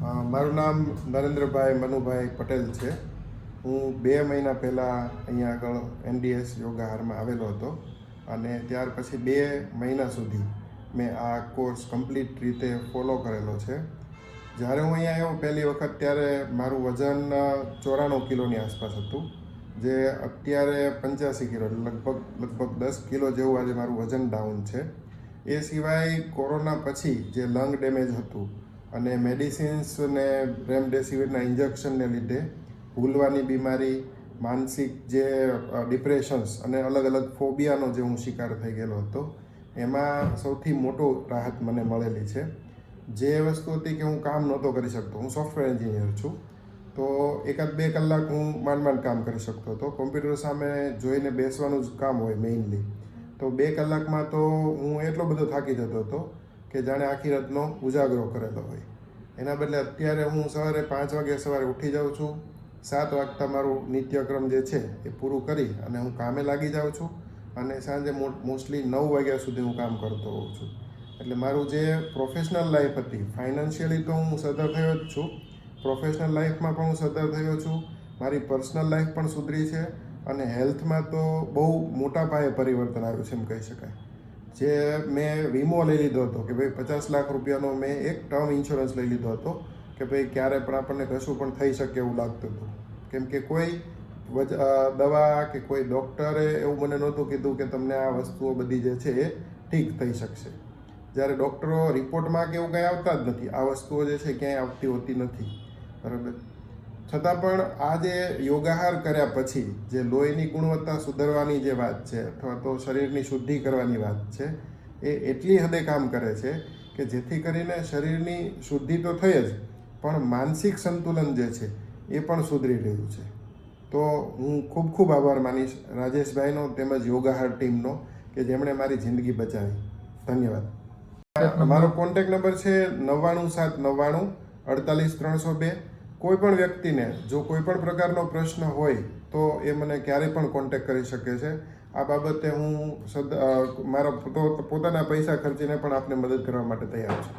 મારું નામ નરેન્દ્રભાઈ મનુભાઈ પટેલ છે. હું 2 મહિના પહેલાં અહીંયા આગળ NDS યોગાહારમાં આવેલો હતો અને ત્યાર પછી 2 મહિના સુધી મેં આ કોર્સ કમ્પ્લીટ રીતે ફોલો કરેલો છે. જ્યારે હું અહીંયા આવ્યો પહેલી વખત ત્યારે મારું વજન 94 કિલોની આસપાસ હતું, જે અત્યારે 85 કિલો, લગભગ 10 કિલો જેવું આજે મારું વજન ડાઉન છે. એ સિવાય કોરોના પછી જે લંગ ડેમેજ હતું અને મેડિસિન્સ ને રેમડેસિવિરના ઇન્જેક્શનને લીધે ભૂલવાની બીમારી, માનસિક જે ડિપ્રેશન્સ અને અલગ અલગ ફોબિયાનો જે હું શિકાર થઈ ગયેલો હતો, એમાં સૌથી મોટો રાહત મને મળેલી છે. જે વસ્તુ હતી કે હું કામ નહોતો કરી શકતો. હું સોફ્ટવેર એન્જિનિયર છું, તો 1-2 કલાક હું માંડ કામ કરી શકતો હતો. કોમ્પ્યુટર સામે જોઈને બેસવાનું જ કામ હોય મેઇનલી. તો 2 કલાકમાં તો હું એટલો બધો થાકી જતો હતો કે જાણે આખી રાતનો ઉજાગરો કરેલો હોય. એના બદલે અત્યારે હું સવારે 5 વાગે ઉઠી જાઉં છું. 7 વાગતા મારું નિત્યક્રમ જે છે એ પૂરું કરી અને હું કામે લાગી જાઉં છું અને સાંજે મોસ્ટલી 9 વાગ્યા સુધી હું કામ કરતો હોઉં છું. એટલે મારું જે પ્રોફેશનલ લાઈફ હતી, ફાઇનાન્શિયલી તો હું સદ્ધર થયો જ છું, પ્રોફેશનલ લાઈફમાં પણ હું સદ્ધર થયો છું, મારી પર્સનલ લાઈફ પણ સુધરી છે અને હેલ્થમાં તો બહુ મોટા પાયે પરિવર્તન આવ્યું છે એમ કહી શકાય. જે મેં વીમો લઈ લીધો હતો કે ભાઈ 50 લાખ રૂપિયાનો મેં એક ટર્મ ઇન્સ્યોરન્સ લઈ લીધો હતો કે ભાઈ ક્યારે પણ આપણને કશું પણ થઈ શકે એવું લાગતું હતું, કેમ કે કોઈ દવા કે કોઈ ડૉક્ટરે એવું મને નહોતું કીધું કે તમને આ વસ્તુઓ બધી જે છે એ ઠીક થઈ શકશે. જ્યારે ડૉક્ટરો રિપોર્ટમાં કે એવું કંઈ આવતા જ નથી, આ વસ્તુઓ જે છે ક્યાંય આવતી હોતી નથી, બરાબર. છતાં પણ આ જે યોગાહાર કર્યા પછી જે લોહીની ગુણવત્તા સુધારવાની જે વાત છે અથવા તો શરીરની શુદ્ધિ કરવાની વાત છે, એ એટલી હદે કામ કરે છે કે જેથી કરીને શરીરની શુદ્ધિ તો થઈ જ, પણ માનસિક સંતુલન જે છે એ પણ સુધરી રહ્યું છે. તો હું ખૂબ આભાર માનીશ રાજેશભાઈનો તેમજ યોગાહાર ટીમનો કે જેમણે મારી જિંદગી બચાવી. ધન્યવાદ. મારો કોન્ટેક્ટ નંબર છે 99799 48302. કોઈ પણ વ્યક્તિને જો કોઈ પણ પ્રકારનો પ્રશ્ન હોય તો એ મને ક્યારેય પણ કોન્ટેક્ટ કરી શકે છે. આ બાબતે હું મારા પોતાના પૈસા ખર્ચીને પણ આપને મદદ કરવા માટે તૈયાર છું.